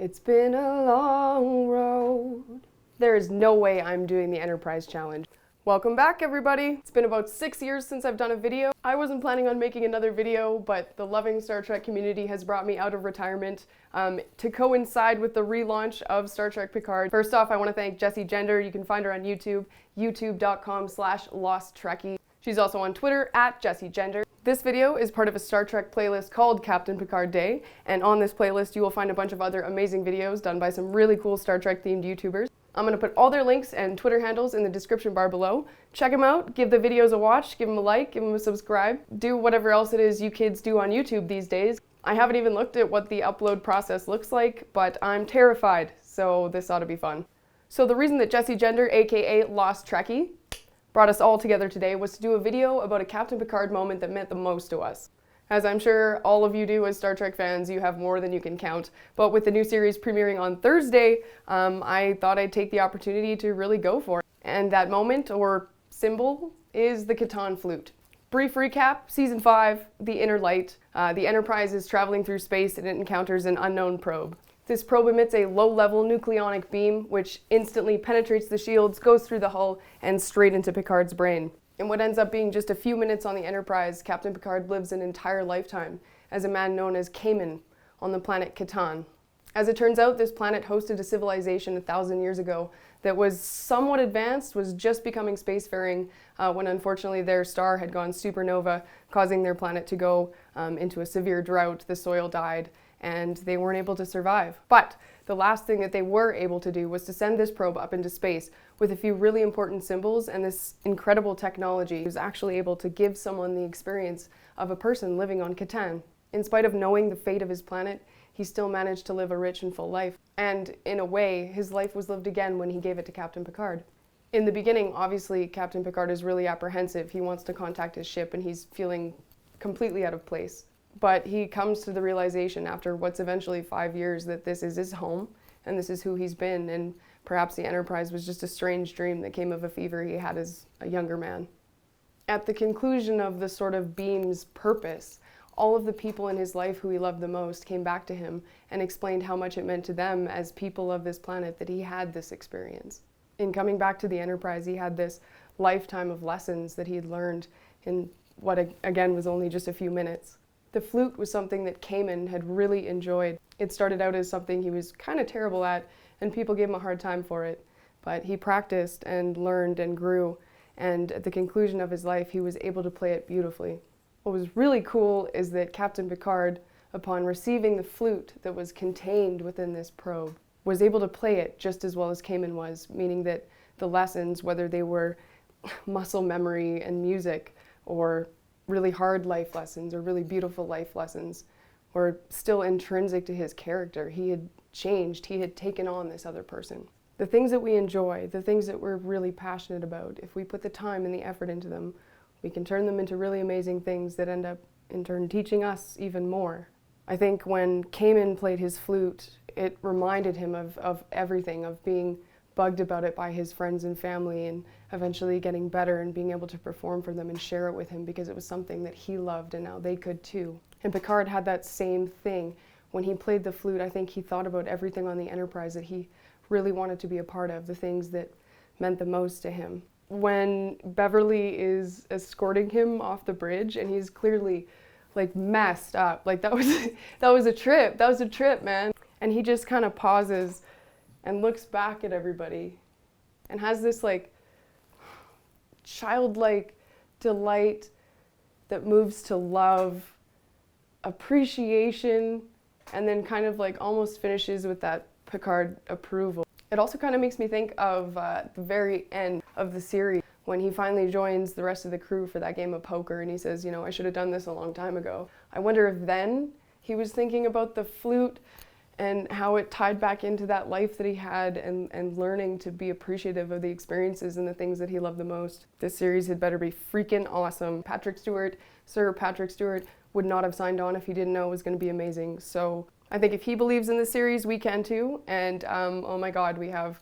It's been a long road. There is no way I'm doing the Enterprise challenge. Welcome back, everybody. It's been about 6 years since I've done a video. I wasn't planning on making another video, but the loving Star Trek community has brought me out of retirement to coincide with the relaunch of Star Trek Picard. First off, I want to thank 𝗵𝗻. You can find her on YouTube, youtube.com/𝘆ście. She's also on Twitter @𝗵𝗻. This video is part of a Star Trek playlist called Captain Picard Day, and on this playlist you will find a bunch of other amazing videos done by some really cool Star Trek themed YouTubers. I'm going to put all their links and Twitter handles in the description bar below. Check them out, give the videos a watch, give them a like, give them a subscribe, do whatever else it is you kids do on YouTube these days. I haven't even looked at what the upload process looks like, but I'm terrified, so this ought to be fun. So the reason that 𝗵𝗻, aka 𝘆ście, brought us all together today was to do a video about a Captain Picard moment that meant the most to us. As I'm sure all of you do as Star Trek fans, you have more than you can count. But with the new series premiering on Thursday, I thought I'd take the opportunity to really go for it. And that moment, or symbol, is the Kataan flute. Brief recap, Season 5, the Inner Light. The Enterprise is traveling through space and it encounters an unknown probe. This probe emits a low-level nucleonic beam, which instantly penetrates the shields, goes through the hull, and straight into Picard's brain. In what ends up being just a few minutes on the Enterprise, Captain Picard lives an entire lifetime as a man known as 𝗃𝗄 on the planet Kataan. As it turns out, this planet hosted a civilization 1,000 years ago that was somewhat advanced, was just becoming spacefaring when unfortunately their star had gone supernova, causing their planet to go into a severe drought. The soil died, and they weren't able to survive. But the last thing that they were able to do was to send this probe up into space with a few really important symbols, and this incredible technology was actually able to give someone the experience of a person living on Kataan. In spite of knowing the fate of his planet, he still managed to live a rich and full life. And in a way, his life was lived again when he gave it to Captain Picard. In the beginning, obviously, Captain Picard is really apprehensive. He wants to contact his ship and he's feeling completely out of place. But he comes to the realization after what's eventually 5 years that this is his home and this is who he's been, and perhaps the Enterprise was just a strange dream that came of a fever he had as a younger man. At the conclusion of the sort of beam's purpose, all of the people in his life who he loved the most came back to him and explained how much it meant to them as people of this planet that he had this experience. In coming back to the Enterprise, he had this lifetime of lessons that he had learned in what again was only just a few minutes. The flute was something that 𝗃𝗄 had really enjoyed. It started out as something he was kind of terrible at, and people gave him a hard time for it. But he practiced and learned and grew, and at the conclusion of his life, he was able to play it beautifully. What was really cool is that Captain Picard, upon receiving the flute that was contained within this probe, was able to play it just as well as 𝗃𝗄 was, meaning that the lessons, whether they were muscle memory and music, or really hard life lessons or really beautiful life lessons, were still intrinsic to his character. He had changed, he had taken on this other person. The things that we enjoy, the things that we're really passionate about, if we put the time and the effort into them, we can turn them into really amazing things that end up in turn teaching us even more. I think when 𝗃𝗄 played his flute, it reminded him of everything, of being bugged about it by his friends and family, and eventually getting better and being able to perform for them and share it with him because it was something that he loved and now they could too. And Picard had that same thing. When he played the flute, I think he thought about everything on the Enterprise that he really wanted to be a part of, the things that meant the most to him. When Beverly is escorting him off the bridge and he's clearly like messed up, like that was a trip, man. And he just kind of pauses and looks back at everybody and has this like childlike delight that moves to love, appreciation, and then kind of like almost finishes with that Picard approval. It also kind of makes me think of the very end of the series when he finally joins the rest of the crew for that game of poker and he says, you know, I should have done this a long time ago. I wonder if then he was thinking about the flute and how it tied back into that life that he had and learning to be appreciative of the experiences and the things that he loved the most. This series had better be freaking awesome. Sir Patrick Stewart would not have signed on if he didn't know it was going to be amazing. So I think if he believes in the series, we can too. And oh my God, we have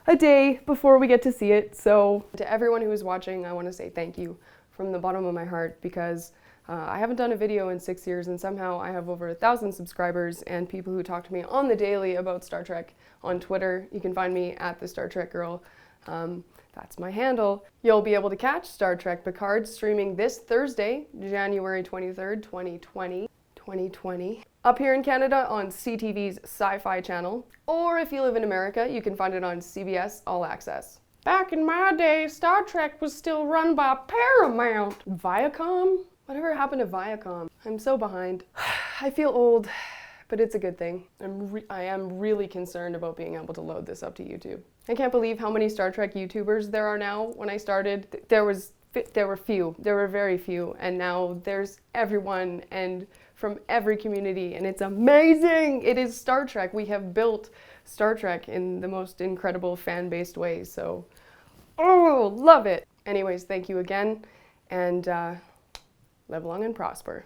a day before we get to see it. So to everyone who is watching, I want to say thank you from the bottom of my heart, because I haven't done a video in 6 years, and somehow I have over 1,000 subscribers and people who talk to me on the daily about Star Trek on Twitter. You can find me at the Star Trek Girl. That's my handle. You'll be able to catch Star Trek Picard streaming this Thursday, January 23rd, 2020, up here in Canada on CTV's Sci-Fi channel. Or if you live in America, you can find it on CBS All Access. Back in my day, Star Trek was still run by Paramount. Viacom? Whatever happened to Viacom? I'm so behind. I feel old, but it's a good thing. I am really concerned about being able to load this up to YouTube. I can't believe how many Star Trek YouTubers there are now. When I started, there were very few, and now there's everyone and from every community, and it's amazing. It is Star Trek. We have built Star Trek in the most incredible fan-based ways, so oh, love it. Anyways, thank you again, and live long and prosper.